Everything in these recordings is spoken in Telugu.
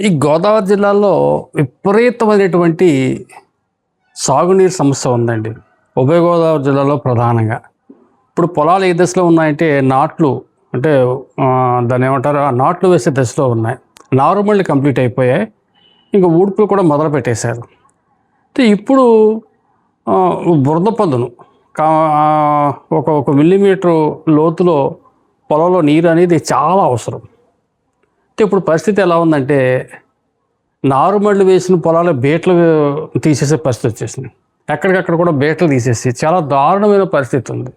ఈ గోదావరి జిల్లాలో విపరీతమైనటువంటి సాగునీరు సమస్య ఉందండి. ఉభయ గోదావరి జిల్లాలో ప్రధానంగా. ఇప్పుడు పొలాలు ఏ దశలో ఉన్నాయంటే నాట్లు అంటే దాన్ని ఏమంటారు, ఆ నాట్లు వేసే దశలో ఉన్నాయి. నారుమళ్ళు కంప్లీట్ అయిపోయాయి. ఇంకా ఊడ్పులు కూడా మొదలు పెట్టేశారు. అయితే ఇప్పుడు బురద పదును ఒక మిల్లీమీటరు లోతులో పొలంలో నీరు అనేది చాలా అవసరం. అయితే ఇప్పుడు పరిస్థితి ఎలా ఉందంటే నారుమళ్ళు వేసిన పొలాలు బేట్లు తీసేసే పరిస్థితి వచ్చేసింది. ఎక్కడికక్కడ కూడా బేట్లు తీసేసి చాలా దారుణమైన పరిస్థితి ఉంది.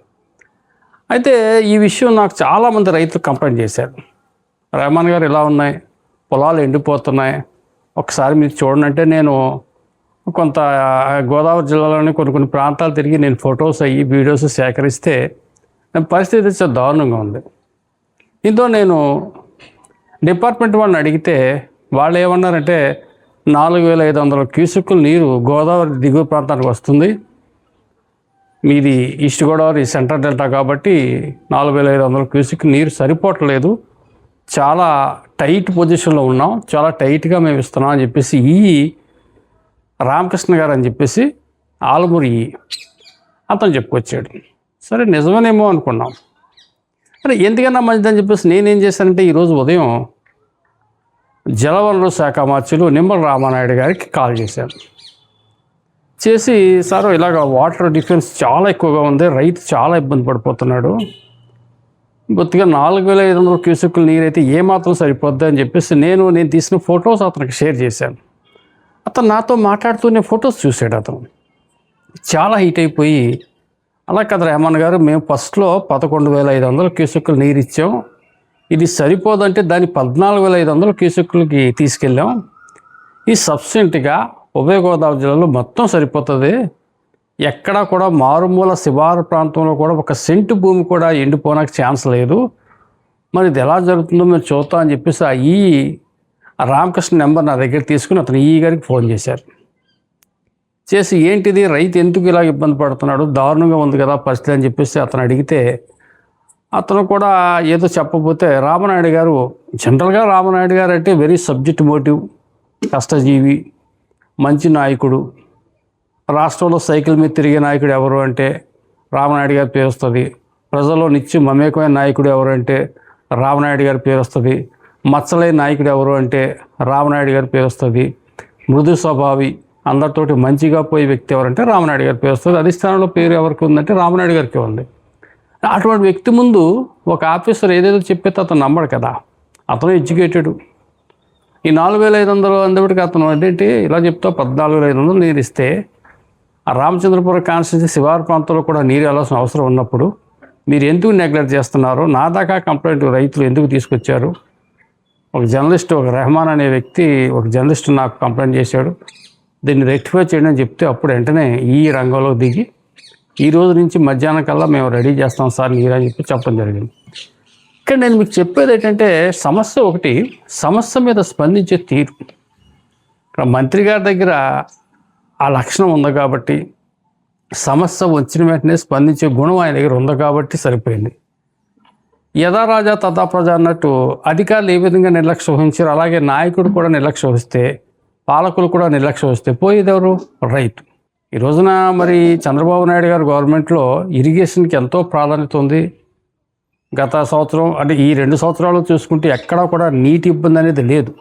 అయితే ఈ విషయం నాకు చాలామంది రైతులు కంప్లైంట్ చేశారు. రెహమాన్ గారు ఇలా ఉన్నాయి, పొలాలు ఎండిపోతున్నాయి, ఒకసారి మీరు చూడండి. అంటే నేను కొంత గోదావరి జిల్లాలోని కొన్ని ప్రాంతాలు తిరిగి నేను ఫొటోస్ అయ్యి వీడియోస్ సేకరిస్తే పరిస్థితి చాలా దారుణంగా ఉంది. దీంతో నేను డిపార్ట్మెంట్ వాళ్ళని అడిగితే వాళ్ళు ఏమన్నారంటే 4500 క్యూసెక్కులు నీరు గోదావరి దిగువ ప్రాంతానికి వస్తుంది. మీది ఈస్ట్ గోదావరి సెంట్రల్ డెల్టా కాబట్టి 4500 క్యూసెక్ నీరు సరిపోవట్లేదు, చాలా టైట్ పొజిషన్లో ఉన్నాం, చాలా టైట్గా మేము ఇస్తున్నాం అని చెప్పేసి రామకృష్ణ గారు అని చెప్పేసి ఆలమూరి అతను చెప్పుకొచ్చాడు. సరే నిజమేనేమో అనుకున్నాం. అరే ఎందుకన్నా మంచిదని చెప్పేసి నేనేం చేశానంటే ఈరోజు ఉదయం జలవనరుల శాఖ మంత్రులు నిమ్మల రామానాయుడు గారికి కాల్ చేశాను. చేసి సార్ ఇలాగ వాటర్ డిఫరెన్స్ చాలా ఎక్కువగా ఉంది, రైతు చాలా ఇబ్బంది పడిపోతున్నాడు, బొత్తిగా 4500 క్యూసెక్కుల నీరు అయితే ఏమాత్రం సరిపోద్ది అని చెప్పేసి నేను తీసిన ఫొటోస్ అతనికి షేర్ చేశాను. అతను నాతో మాట్లాడుతూనే ఫొటోస్ చూశాడు. అతను చాలా హీట్ అయిపోయి, అలా కదా రెహమాన్ గారు, మేము ఫస్ట్లో 11500 క్యూసెక్కుల నీరు ఇచ్చాం, ఇది సరిపోదంటే దాన్ని 14500 క్యూసెక్కులకి తీసుకెళ్ళాం, ఈ సబ్సిడెంట్గా ఉభయ గోదావరి జిల్లాలో మొత్తం సరిపోతుంది, ఎక్కడా కూడా మారుమూల శివారు ప్రాంతంలో కూడా ఒక సెంటు భూమి కూడా ఎండిపోవడానికి ఛాన్స్ లేదు, మరి ఇది ఎలా జరుగుతుందో మేము చూద్దాం అని చెప్పేసి ఆ రామకృష్ణ నెంబర్ నా దగ్గర తీసుకుని అతను గారికి ఫోన్ చేశారు. చేసి ఏంటిది రైతు ఎందుకు ఇలా ఇబ్బంది పడుతున్నాడు, దారుణంగా ఉంది కదా పరిస్థితి అని చెప్పేసి అతను అడిగితే అతను కూడా ఏదో చెప్పబోతే రామనాయుడు గారు, జనరల్గా రామనాయుడు గారు అంటే వెరీ సబ్జెక్ట్ మోటివ్, కష్టజీవి, మంచి నాయకుడు, రాష్ట్రంలో సైకిల్ మీద తిరిగే నాయకుడు ఎవరు అంటే రామనాయుడు గారి పేరు వస్తుంది, ప్రజల్లో నిత్యం మమేకమైన నాయకుడు ఎవరు అంటే రామనాయుడు గారి పేరు వస్తుంది, మచ్చలేని నాయకుడు ఎవరు అంటే రామనాయుడు గారి పేరు వస్తుంది, మృదు స్వభావి, అందరితోటి మంచిగా పోయే వ్యక్తి ఎవరంటే రామనాయుడు గారి పేరు వస్తుంది, అధిష్టానంలో పేరు ఎవరికి ఉందంటే రామనాయుడు గారికి ఉంది. అటువంటి వ్యక్తి ముందు ఒక ఆఫీసర్ ఏదేదో చెప్పేస్తే అతను నమ్మడు కదా, అతను ఎడ్యుకేటెడ్. ఈ 4500 అందరికి అతను ఏంటంటే ఇలా చెప్తా 14500 నీరు ఇస్తే ఆ రామచంద్రపురం కాన్స్టిట్యూన్సీ శివారు ప్రాంతంలో కూడా నీరు వెళ్ళాల్సిన అవసరం ఉన్నప్పుడు మీరు ఎందుకు నెగ్లెక్ట్ చేస్తున్నారు, నా దాకా కంప్లైంట్ రైతులు ఎందుకు తీసుకొచ్చారు. ఒక జర్నలిస్ట్, ఒక రెహమాన్ అనే వ్యక్తి, ఒక జర్నలిస్ట్ నాకు కంప్లైంట్ చేశాడు, దీన్ని రెక్టిఫై చేయడం అని చెప్తే అప్పుడు వెంటనే ఈ రంగంలో దిగి ఈ రోజు నుంచి మధ్యాహ్నం కల్లా మేము రెడీ చేస్తాం సార్ నీరు అని చెప్పి చెప్పడం జరిగింది. ఇక్కడ నేను మీకు చెప్పేది ఏంటంటే సమస్య ఒకటి, సమస్య మీద స్పందించే తీరు. ఇక్కడ మంత్రి గారి దగ్గర ఆ లక్షణం ఉంది కాబట్టి, సమస్య వచ్చిన వెంటనే స్పందించే గుణం ఆయన దగ్గర ఉంది కాబట్టి సరిపోయింది. యథా రాజా తథా ప్రజ అన్నట్టు అధికారులు ఏ విధంగా నిర్లక్ష్యం వహించారు, అలాగే నాయకుడు కూడా నిర్లక్ష్యం వహిస్తే, పాలకులు కూడా నిర్లక్ష్యం వస్తే పోయేది ఎవరు, రైతు. ఈ రోజున మరి చంద్రబాబు నాయుడు గారు గవర్నమెంట్లో ఇరిగేషన్కి ఎంతో ప్రాధాన్యత ఉంది. గత సంవత్సరం అంటే ఈ 2 సంవత్సరాలు చూసుకుంటే ఎక్కడా కూడా నీటి ఇబ్బంది అనేది లేదు.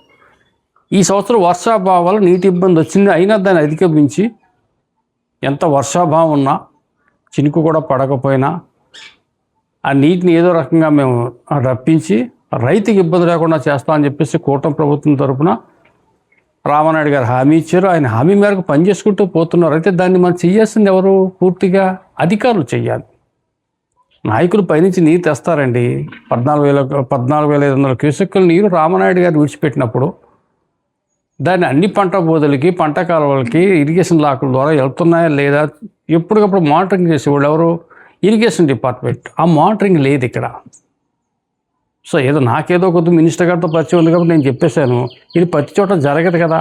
ఈ సంవత్సరం వర్షాభావం వల్ల నీటి ఇబ్బంది వచ్చింది, అయినా దాన్ని అధిగమించి ఎంత వర్షాభావం ఉన్నా చినుకు కూడా పడకపోయినా ఆ నీటిని ఏదో రకంగా మేము రప్పించి రైతుకి ఇబ్బంది లేకుండా చేస్తామని చెప్పేసి కూటమి ప్రభుత్వం తరఫున రామనాయుడు గారు హామీ ఇచ్చారు. ఆయన హామీ మేరకు పనిచేసుకుంటూ పోతున్నారు. అయితే దాన్ని మనం చేయాల్సింది ఎవరు, పూర్తిగా అధికారులు చేయాలి. నాయకులు పైనుంచి నీరు తెస్తారండి. 14500 క్యూసెక్కుల నీరు రామనాయుడు గారు విడిచిపెట్టినప్పుడు దాన్ని అన్ని పంట బోధలకి, పంట కాలువలకి, ఇరిగేషన్ లాకుల ద్వారా వెళ్తున్నాయా లేదా ఎప్పటికప్పుడు మానిటరింగ్ చేసేవాళ్ళు ఎవరు, ఇరిగేషన్ డిపార్ట్మెంట్. ఆ మానిటరింగ్ లేదు ఇక్కడ. సో ఏదో నాకేదో కొద్ది మినిస్టర్ గారితో పరిచయం ఉంది కాబట్టి నేను చెప్పేశాను, ఇది ప్రతి చోట జరగదు కదా.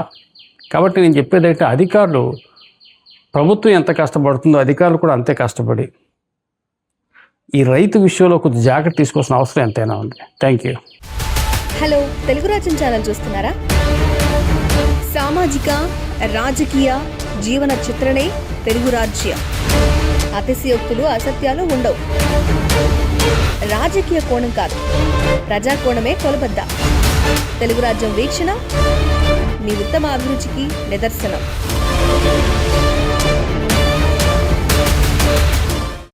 కాబట్టి నేను చెప్పేది అయితే అధికారులు, ప్రభుత్వం ఎంత కష్టపడుతుందో అధికారులు కూడా అంతే కష్టపడి ఈ రైతు విషయంలో కొద్ది జాగ్రత్త తీసుకోవాల్సిన అవసరం ఎంతైనా ఉంది. Thank you. హలో, తెలుగు రాజ్యం ఛానల్ చూస్తున్నారా? సామాజిక, రాజకీయ జీవన చిత్రణే తెలుగు రాజ్యం. అతిశయోక్తులు, అసత్యాలు ఉండవు. రాజకీయ కోణం కాదు, ప్రజా కోణమే కొలబద్ద. తెలుగు రాజ్యం వీక్షణ మీ ఉత్తమ అభిరుచికి నిదర్శనం.